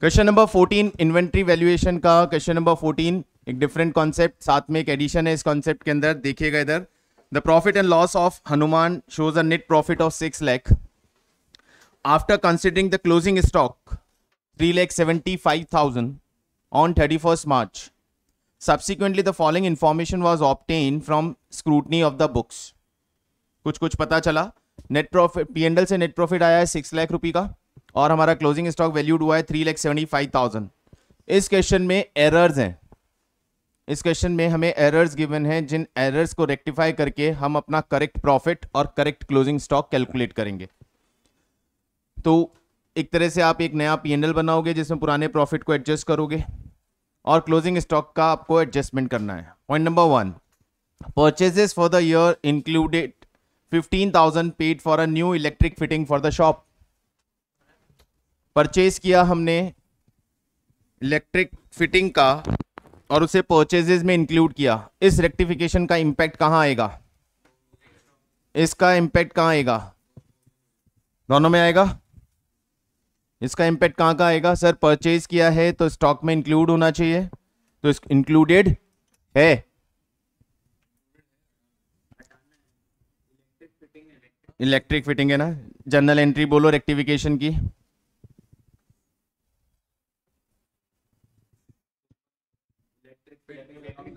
Question number 14 inventory valuation का question number 14 एक different concept, साथ में एक एडिशन है इस कॉन्सेप्ट के अंदर। देखिएगा इधर, the profit and loss of Hanuman shows a net profit of 6 lakh after considering the closing stock 3,75,000 on 31st March. Subsequently, the following information was obtained from scrutiny of the books. कुछ पता चला। Net profit P&L से net profit आया है 6 लाख रुपए का और हमारा क्लोजिंग स्टॉक वैल्यूड हुआ है 3,75,000। इस क्वेश्चन में एरर्स हैं, इस क्वेश्चन में हमें एरर्स गिवन हैं, जिन एरर्स को रेक्टिफाई करके हम अपना करेक्ट प्रॉफिट और करेक्ट क्लोजिंग स्टॉक कैलकुलेट करेंगे। तो एक तरह से आप एक नया P&L बनाओगे जिसमें पुराने प्रॉफिट को एडजस्ट करोगे और क्लोजिंग स्टॉक का आपको एडजस्टमेंट करना है। Point number 1, purchases for the year included 15,000 paid for a new electric fitting for the shop. Purchase किया हमने इलेक्ट्रिक फिटिंग का और उसे परचेजेस में इंक्लूड किया। इस रेक्टिफिकेशन का इंपैक्ट कहां आएगा? इसका इंपैक्ट कहां आएगा? दोनों में आएगा। इसका इंपैक्ट कहां का आएगा? सर परचेज किया है तो स्टॉक में इंक्लूड होना चाहिए, तो इंक्लूडेड है। इलेक्ट्रिक फिटिंग है ना, जनरल एंट्री बोलो रेक्टिफिकेशन की।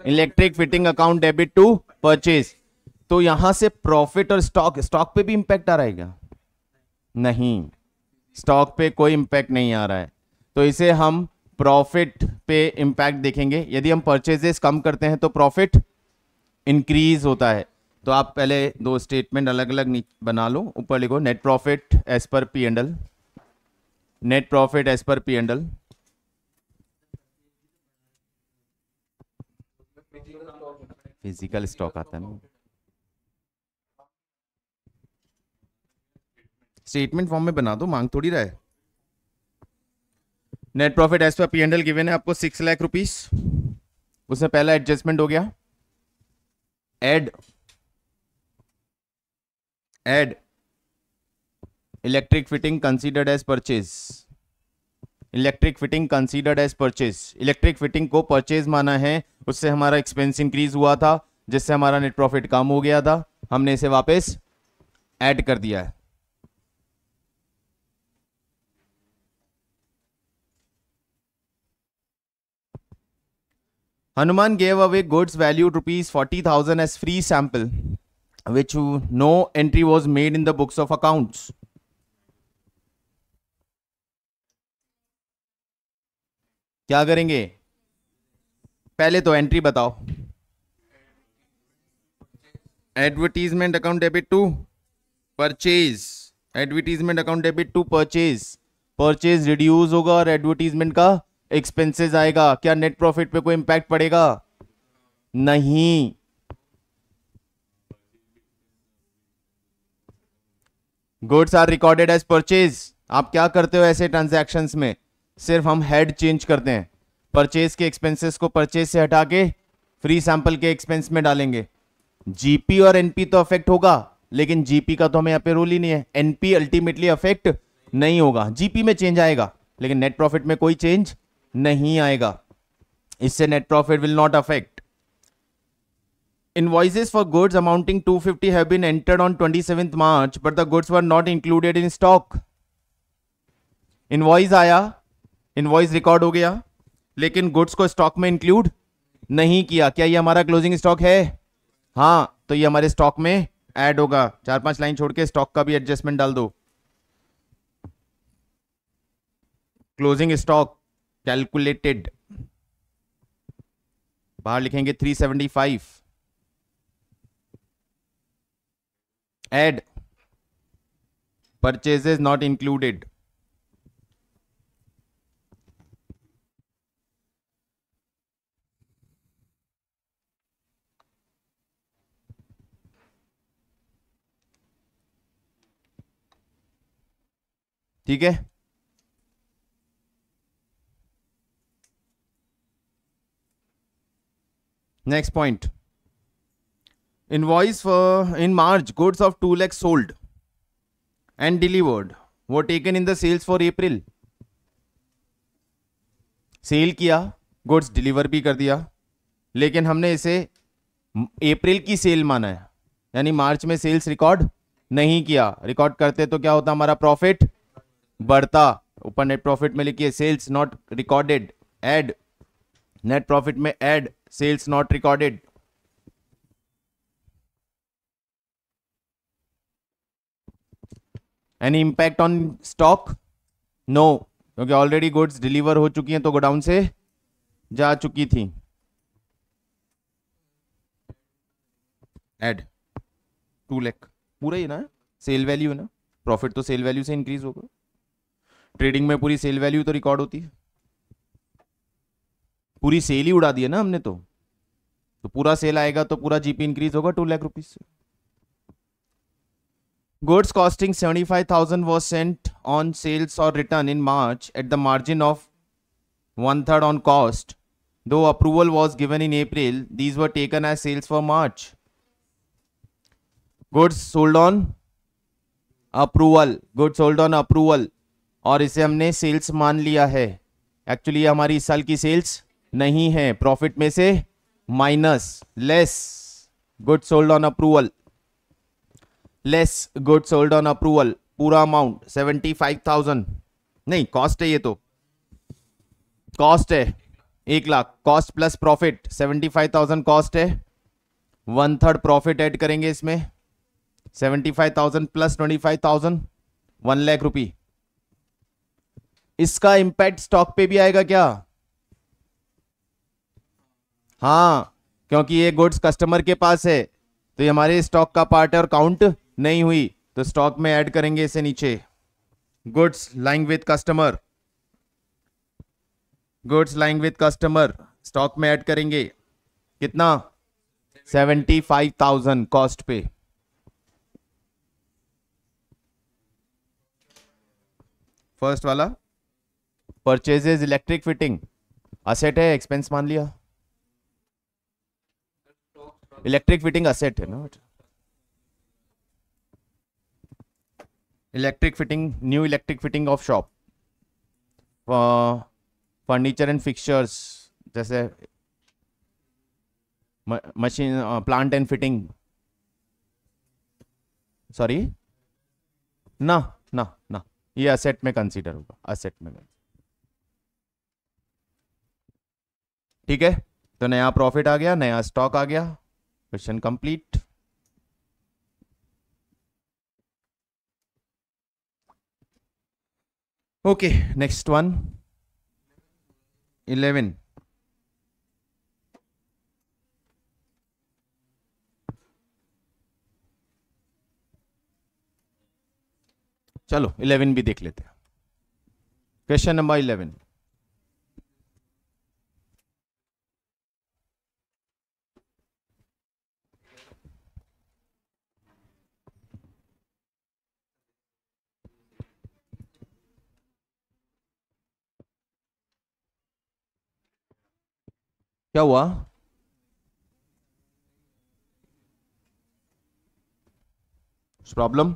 Electric fitting account debit to purchase. तो यहां से प्रॉफिट और स्टॉक पे भी इंपैक्ट आ रहा है क्या? नहीं, स्टॉक पे कोई इंपैक्ट नहीं आ रहा है, तो इसे हम प्रॉफिट पे इंपैक्ट देखेंगे। यदि हम परचेजेस कम करते हैं तो प्रॉफिट इंक्रीज होता है। तो आप पहले दो स्टेटमेंट अलग अलग बना लो। ऊपर लिखो net profit as per P&L, net profit as per P&L, physical stock आता है ना, स्टेटमेंट फॉर्म में बना दो, मांग थोड़ी रहा है। Net profit as per P&L given है आपको 6 लाख रुपीस। उसमें पहला एडजस्टमेंट हो गया, add electric fitting considered as purchase. Electric fitting considered as purchase, electric fitting को परचेज माना है, उससे हमारा एक्सपेंस इंक्रीज हुआ था जिससे हमारा नेट प्रॉफिट कम हो गया था, हमने इसे वापस ऐड कर दिया है। Hanuman gave away goods valued rupees 40,000 as free sample, which no entry was made in the books of accounts. क्या करेंगे? पहले तो एंट्री बताओ। Advertisement account debit to purchase, advertisement account debit to purchase. Purchase reduce होगा और advertisement का expenses आएगा। क्या नेट प्रॉफिट पे कोई इंपैक्ट पड़ेगा? नहीं। Goods are recorded as purchase. आप क्या करते हो ऐसे ट्रांजैक्शंस में? सिर्फ हम हेड चेंज करते हैं, परचेज के एक्सपेंसेस को परचेज से हटा के फ्री सैंपल के एक्सपेंस में डालेंगे। जीपी और एनपी तो अफेक्ट होगा, लेकिन जीपी का तो हमें यहाँ पे रोल ही नहीं है। एनपी अल्टीमेटली अफेक्ट नहीं होगा, जीपी में चेंज आएगा लेकिन नेट प्रॉफिट में कोई चेंज नहीं आएगा, इससे net profit will not affect. Invoices for goods amounting 250 have been entered on 27th March, but the goods were not included in stock. Invoice आया, इनवॉइस रिकॉर्ड हो गया, लेकिन गुड्स को स्टॉक में इंक्लूड नहीं किया। क्या ये हमारा क्लोजिंग स्टॉक है? हाँ, तो ये हमारे स्टॉक में ऐड होगा। 4-5 लाइन छोड़ के स्टॉक का भी एडजस्टमेंट डाल दो। क्लोजिंग स्टॉक कैलकुलेटेड, बाहर लिखेंगे 375, एड परचेजेस नॉट इंक्लूडेड। ठीक है, next point. Invoice for in March, goods of 2 lakhs sold and delivered were taken in the sales for April. Sale किया, गुड्स डिलीवर भी कर दिया, लेकिन हमने इसे अप्रैल की सेल माना है, यानी मार्च में सेल्स रिकॉर्ड नहीं किया। रिकॉर्ड करते तो क्या होता, हमारा प्रॉफिट बढ़ता। ऊपर नेट प्रॉफिट में लिखिए sales not recorded, add net profit में add sales not recorded. Any impact on stock? No, क्योंकि ऑलरेडी गुड्स डिलीवर हो चुकी हैं तो गोडाउन से जा चुकी थी। ऐड 2 लाख पूरा ही ना, सेल वैल्यू है ना, प्रॉफिट तो सेल वैल्यू से इंक्रीज होगा। ट्रेडिंग में पूरी सेल वैल्यू तो रिकॉर्ड होती है, पूरी सेल ही उड़ा दी है ना हमने तो पूरा सेल आएगा तो पूरा जीपी इंक्रीज होगा 2 लाख रुपीज से। Goods costing 75,000 was sent on sales or return in March at the margin of 1/3 on cost. Though approval was given in April, these were taken as sales for March. Goods sold on approval. Goods sold on approval. और इसे हमने sales मान लिया है। Actually हमारी इस साल की सेल्स नहीं है, प्रॉफिट में से minus, less goods sold on approval, less goods sold on approval, पूरा अमाउंट 75,000 नहीं, कॉस्ट है, ये तो कॉस्ट है 1 lakh, cost plus profit 75,000 cost है, 1/3 प्रॉफिट ऐड करेंगे इसमें, 75,000 प्लस 25,000 1 लाख रुपी। इसका इंपैक्ट स्टॉक पे भी आएगा क्या? हाँ, क्योंकि ये गुड्स कस्टमर के पास है तो ये हमारे स्टॉक का पार्ट है और काउंट नहीं हुई, तो स्टॉक में ऐड करेंगे इसे नीचे। Goods lying with customer, goods lying with customer stock में ऐड करेंगे, कितना? 75,000 कॉस्ट पे। फर्स्ट वाला परचेजेज इलेक्ट्रिक फिटिंग, असेट है, एक्सपेंस मान लिया। इलेक्ट्रिक फिटिंग असेट है ना, electric fitting, new electric fitting of shop, furniture and fixtures जैसे machine, plant and fitting, sorry ना ना ना, ये असेट में कंसीडर होगा, असेट में। ठीक है, तो नया प्रॉफिट आ गया, नया स्टॉक आ गया, question complete. Okay, next one 11। चलो 11 भी देख लेते हैं। क्वेश्चन नंबर 11, क्या हुआ? Problem?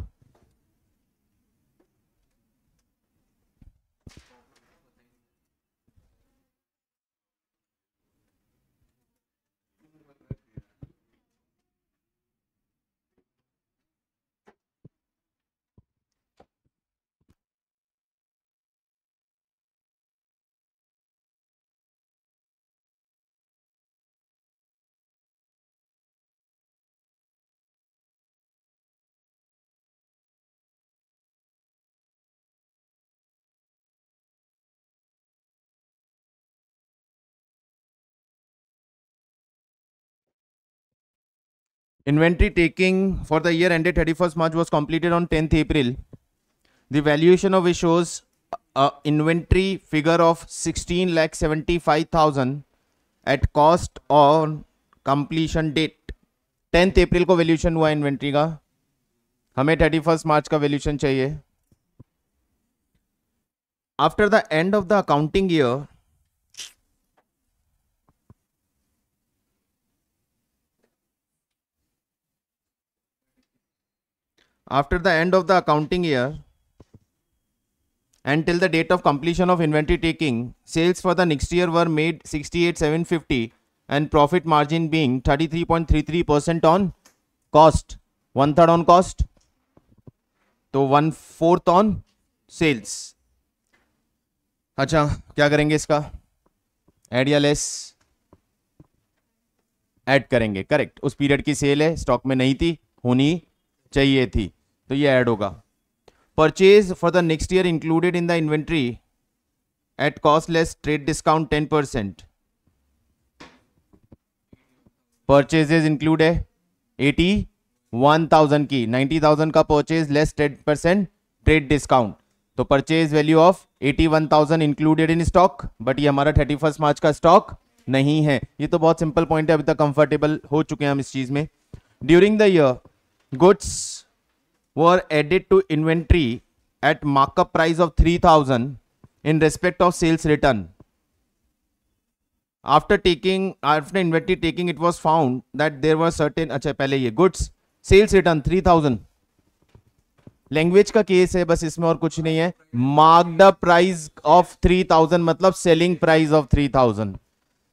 Inventory taking for the year ended 31st March was completed on 10th April. The valuation of which shows a inventory figure of 16,75,000 at cost on completion date. 10th April को valuation हुआ inventory का, हमें 31st मार्च का valuation चाहिए। After the end of the accounting year, after the end of the accounting year, and till the date of completion of inventory taking, sales for the next year were made 68,750 and profit margin being 33.33% on cost, 1/3 on cost, तो 1/4 on sales. अच्छा, क्या करेंगे इसका? Add या less? Add करेंगे, correct. उस period की cell है, स्टॉक में नहीं थी, होनी चाहिए थी, तो ये ऐड होगा. Purchase for the next year included in the inventory at cost less trade discount 10%. Purchases include है 81,000 की, 90,000 का परचेज लेस 10% ट्रेड डिस्काउंट, तो purchase value of 81,000 included in stock. But ये हमारा 31 मार्च का स्टॉक नहीं है. ये तो बहुत सिंपल पॉइंट है, अभी तक कंफर्टेबल हो चुके हैं हम इस चीज में. During the year goods were added to inventory at markup price of 3,000 in respect of sales return. After inventory taking, it was found that there were certain, अच्छा पहले ये goods sales return 3,000. लैंग्वेज का case है बस, इसमें और कुछ नहीं है. मार्क्ड अप प्राइस ऑफ 3,000 मतलब selling price of 3,000.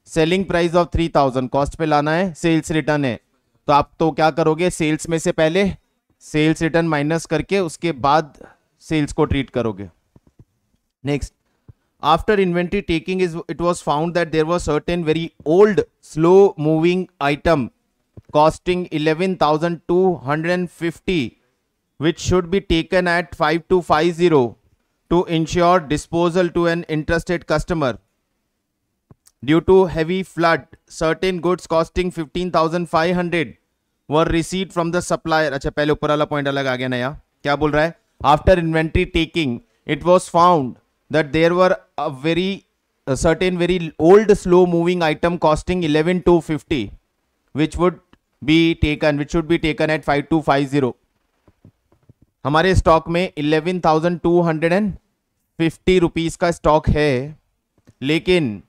Selling price of 3,000 cost पे लाना है, सेल्स रिटर्न है, तो आप तो क्या करोगे, सेल्स में से पहले सेल्स रिटर्न माइनस करके उसके बाद सेल्स को ट्रीट करोगे. Next, after inventory taking it was found that there was certain very old slow moving item costing 11,250 which should be taken at 5250 to ensure disposal to an interested customer. Due to heavy flood, certain goods costing 15,500 were received from the supplier. अच्छा पहले ऊपर वाला point अलग आ गया नया. क्या बोल रहा है? After inventory taking it was found that there were a certain very old slow moving item costing 11,250 which should be taken at 5250. हमारे स्टॉक में 11,250 रुपीज का स्टॉक है, लेकिन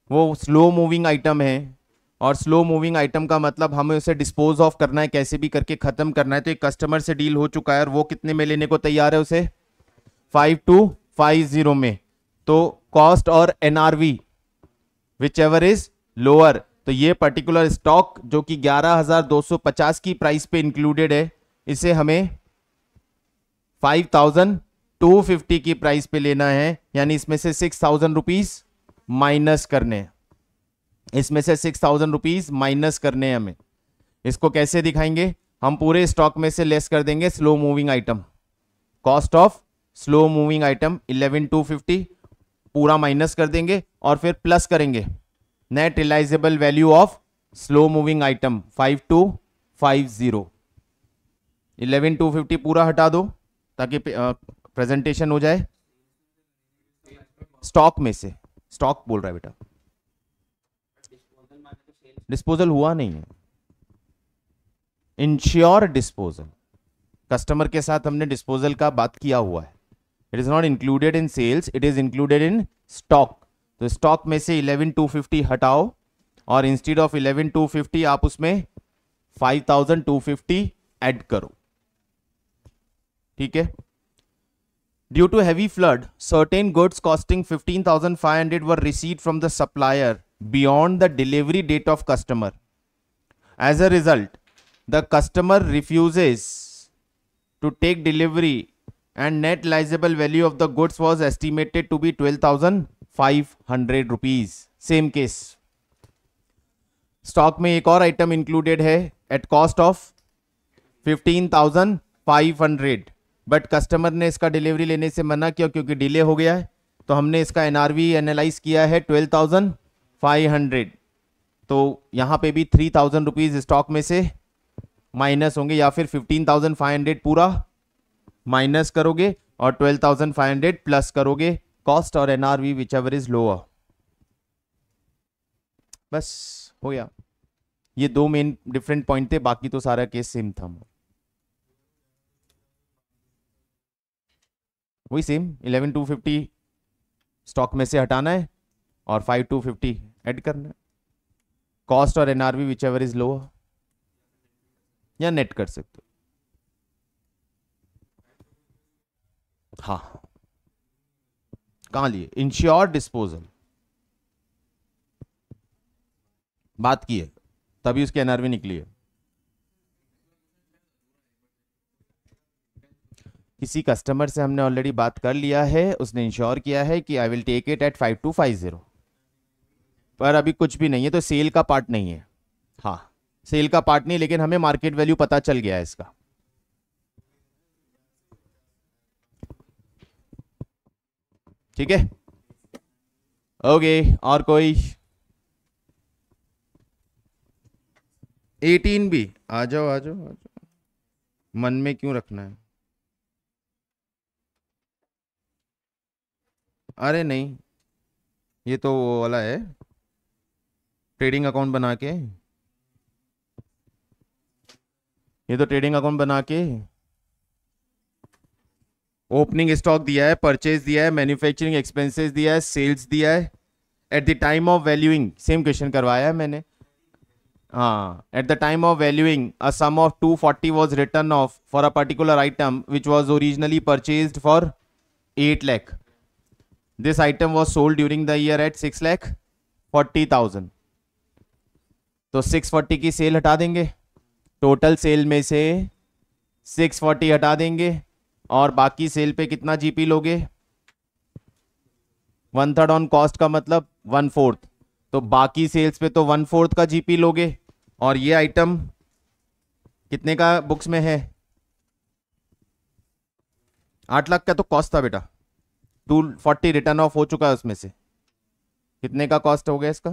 वो स्लो मूविंग आइटम है, और स्लो मूविंग आइटम का मतलब हमें उसे डिस्पोज ऑफ करना है, कैसे भी करके खत्म करना है. तो एक कस्टमर से डील हो चुका है और वो कितने में लेने को तैयार है उसे? 5250 में. तो कॉस्ट और NRV which ever is lower, तो ये पर्टिकुलर स्टॉक जो कि 11,250 की प्राइस पे इंक्लूडेड है, इसे हमें 5,250 की प्राइस पे लेना है, यानी इसमें से 6,000 रुपीज माइनस करने हैं. इसमें से 6,000 रुपीज माइनस करने हैं हमें. इसको कैसे दिखाएंगे? हम पूरे स्टॉक में से लेस कर देंगे slow moving item. Cost of slow moving item 11,250 पूरा माइनस कर देंगे और फिर प्लस करेंगे net realisable value of slow moving item 5250. 11,250 पूरा हटा दो ताकि प्रेजेंटेशन हो जाए. स्टॉक में से, स्टॉक बोल रहा है बेटा, डिस्पोजल हुआ नहीं है. इंश्योर डिस्पोजल, कस्टमर के साथ हमने डिस्पोजल का बात किया हुआ है. It is not included in sales, it is included in stock. तो स्टॉक में से 11,250 हटाओ और इंस्टेड ऑफ 11,250 आप उसमें 5,250 ऐड करो. ठीक है. Due to heavy flood, certain goods costing 15,500 were received from the supplier beyond the delivery date of customer. As a result, the customer refuses to take delivery and net realizable value of the goods was estimated to be 12,500 rupees. Same case. Stock में एक और item included है at cost of 15,500, but customer ने इसका delivery लेने से मना किया क्योंकि डिले हो गया है. तो हमने इसका एनआरवी एनालाइज किया है 12,500. तो यहां पे भी 3,000 रुपीज स्टॉक में से माइनस होंगे, या फिर 15,500 पूरा माइनस करोगे और 12,500 प्लस करोगे कॉस्ट और NRV which ever is lower. बस हो गया. ये दो मेन डिफरेंट पॉइंट थे, बाकी तो सारा केस सेम था. वही सेम 11,250 स्टॉक में से हटाना है और 5,250 ऐड करना है. कॉस्ट और NRV which ever is lower, या नेट कर सकते हो. हाँ, कहां लिए, इंश्योर डिस्पोजल बात की है, तभी उसकी एनआरवी निकली है। किसी कस्टमर से हमने ऑलरेडी बात कर लिया है, उसने इंश्योर किया है कि I will take it at 5250, पर अभी कुछ भी नहीं है, तो सेल का पार्ट नहीं है। हाँ, सेल का पार्ट नहीं, लेकिन हमें मार्केट वैल्यू पता चल गया है इसका। ठीक है, ओके। और कोई 18 भी, आ जाओ आ जाओ आ जाओ, मन में क्यों रखना है। अरे नहीं, ये तो वो वाला है, ट्रेडिंग अकाउंट बना के, ये तो ट्रेडिंग अकाउंट बना के ओपनिंग स्टॉक दिया है, परचेज दिया है, मैन्युफैक्चरिंग एक्सपेंसेस दिया है, सेल्स दिया है, at the time of valuing same question करवाया है मैंने। हाँ, at the time of valuing a sum of 240 was return of for a particular item which was originally purchased for 8 lakh. This item was sold during the year at 6,40,000। तो 640 की cell हटा देंगे, total sale में से 640 हटा देंगे, और बाकी सेल पे कितना जीपी लोगे, 1/3 ऑन कॉस्ट का मतलब 1/4, तो बाकी सेल्स पे तो 1/4 का जीपी लोगे। और ये आइटम कितने का बुक्स में है, 8 लाख का तो कॉस्ट था बेटा, 240 रिटर्न ऑफ हो चुका है, उसमें से कितने का कॉस्ट हो गया इसका,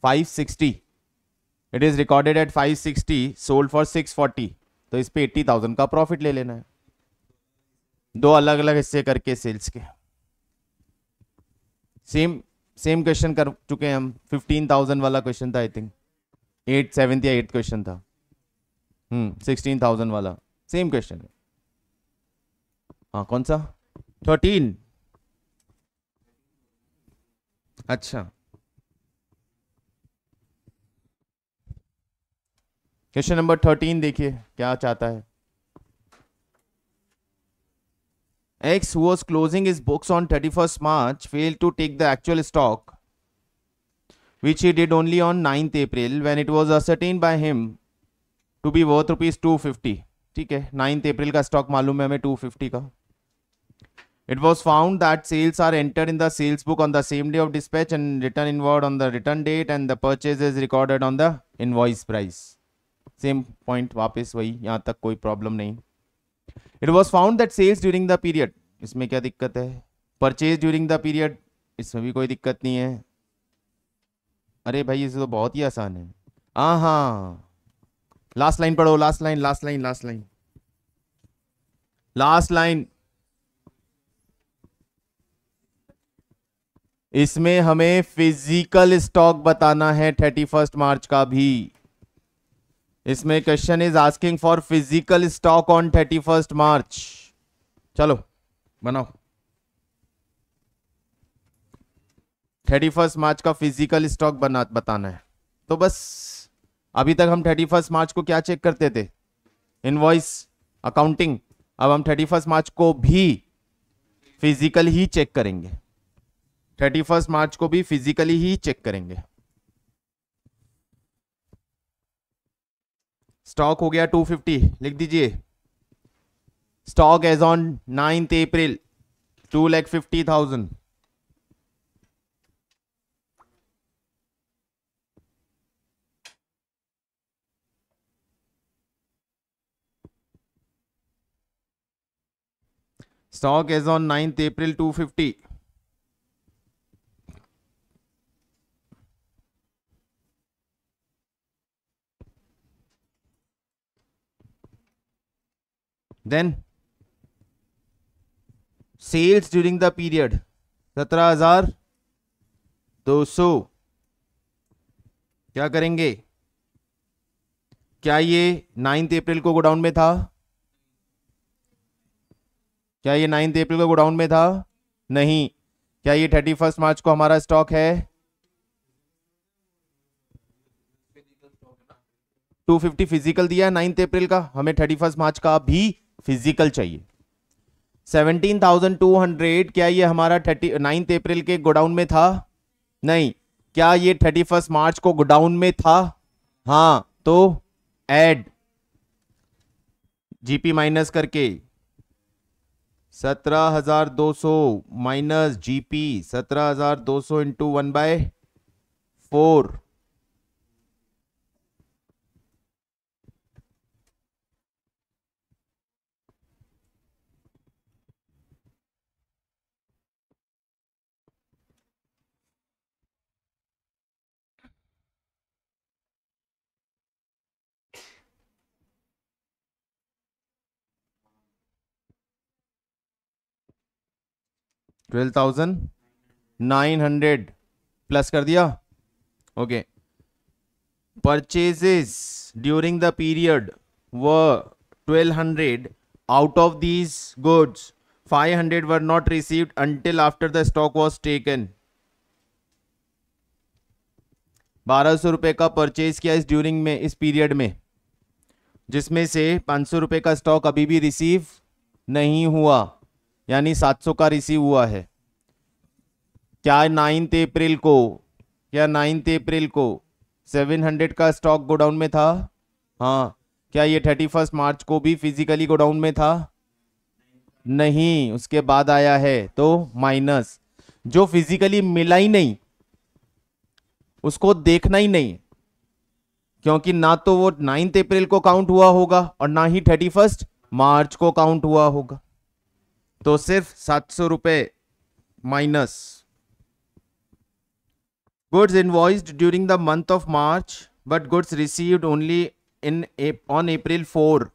560। It is recorded at 560, sold for 640, तो इस पे 80,000 का प्रॉफिट ले लेना है, दो अलग अलग हिस्से करके सेल्स के। सेम सेम क्वेश्चन कर चुके हैं हम, 15,000 वाला क्वेश्चन था, आई थिंक 7th या 8th क्वेश्चन था। 16,000 वाला सेम क्वेश्चन है। हाँ, कौन सा, 13? अच्छा, क्वेश्चन नंबर 13 देखिए क्या चाहता है। X, who was closing his books on 31st March, failed to take the actual stock, which he did only on 9th April, when it was ascertained by him to be worth ₹250. ठीक है, 9th April का stock मालूम है हमें 250 का। It was found that sales are entered in the sales book on the same day of dispatch and return inward on the return date, and the purchase is recorded on the invoice price. Same point, वापस वही, यहाँ तक कोई problem नहीं। It was found that sales during the period, इसमें क्या दिक्कत है, परचेज ड्यूरिंग द पीरियड, इसमें भी कोई दिक्कत नहीं है। अरे भाई, इसे तो बहुत ही आसान है। हाँ, लास्ट लाइन पढ़ो, last line last line last line last line. इसमें हमें फिजिकल स्टॉक बताना है 31st मार्च का भी। इसमें question is asking for physical stock on 31st मार्च। चलो बनाओ, 31st मार्च का फिजिकल स्टॉक बताना है। तो बस अभी तक हम 31st मार्च को क्या चेक करते थे, इनवॉइस, अकाउंटिंग। अब हम 31st मार्च को भी फिजिकल ही चेक करेंगे, 31st मार्च को भी फिजिकली ही चेक करेंगे। स्टॉक हो गया 250, लिख दीजिए। Stock as on 9th April 2,50,000। Stock as on 9th April 250। Then sales during the period 17,200। क्या करेंगे, क्या ये 9th April को गोडाउन में था, क्या ये 9th April को गोडाउन में था, नहीं। क्या ये 31st मार्च को हमारा स्टॉक है, 250 फिजिकल दिया है 9th April का, हमें 31st मार्च का भी फिजिकल चाहिए। 17,200 क्या ये हमारा 9 अप्रैल के गोडाउन में था? नहीं। क्या ये 31 मार्च को गोडाउन में था? हाँ, तो ऐड जीपी माइनस करके 17,200 माइनस जीपी 17,200 इंटू 1/4 12,900 प्लस कर दिया। Okay, purchases during the period were 1200. Out of these goods 500 were not received until after the stock was taken. 1200 रुपए का परचेज किया इस ड्यूरिंग में, इस पीरियड में, जिसमें से 500 रुपए का स्टॉक अभी भी रिसीव नहीं हुआ, यानी 700 का रिसीव हुआ है। क्या 9 अप्रैल को 700 का स्टॉक गोडाउन में था? हाँ। क्या ये 31 मार्च को भी फिजिकली गोडाउन में था? नहीं, उसके बाद आया है, तो माइनस। जो फिजिकली मिला ही नहीं उसको देखना ही नहीं, क्योंकि ना तो वो 9 अप्रैल को काउंट हुआ होगा और ना ही 31 मार्च को काउंट हुआ होगा। तो सिर्फ 700 रुपए minus. Goods invoiced during the month of March but goods received only on April 4।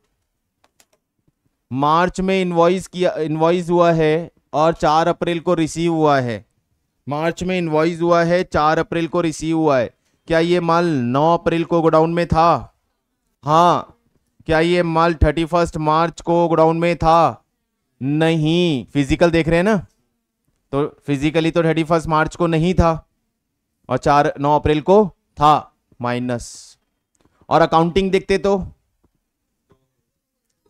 मार्च में इनवॉइस हुआ है और 4 अप्रैल को रिसीव हुआ है। मार्च में इनवॉइस हुआ है, 4 अप्रैल को रिसीव हुआ है। क्या ये माल 9 अप्रैल को गोडाउन में था? हाँ। क्या ये माल 31 मार्च को गोडाउन में था? नहीं। फिजिकल देख रहे हैं ना, तो फिजिकली तो 31 मार्च को नहीं था और 9 अप्रैल को था, माइनस। और अकाउंटिंग देखते तो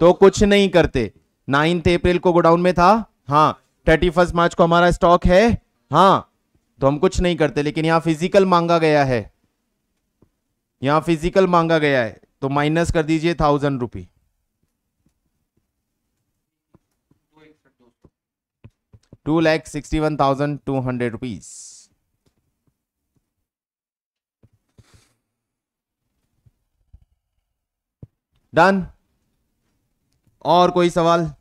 कुछ नहीं करते। 9 अप्रैल को गोडाउन में था, हाँ। 31 मार्च को हमारा स्टॉक है, हाँ, तो हम कुछ नहीं करते। लेकिन यहां फिजिकल मांगा गया है, यहां फिजिकल मांगा गया है, तो माइनस कर दीजिए 1,000 रुपी। 2,61,200 रुपीज। डन। और कोई सवाल?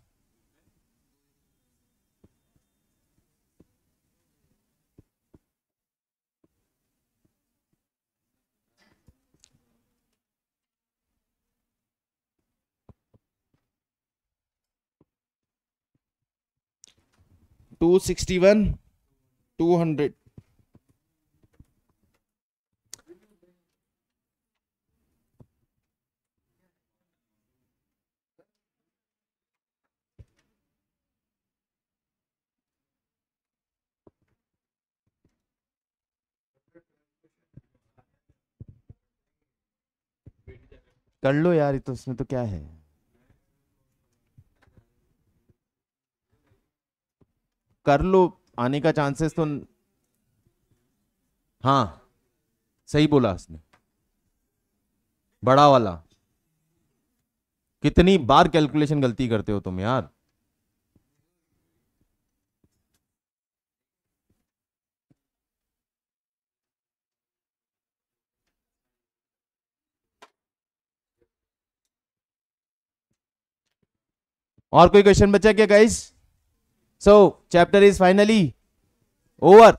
$261,200। कर लो यार, ये तो इसमें तो क्या है। कर लो, आने का चांसेस तो। हाँ, सही बोला उसने, बड़ा वाला। कितनी बार कैलकुलेशन गलती करते हो तुम यार। और कोई क्वेश्चन बचा क्या guys? So chapter is finally over.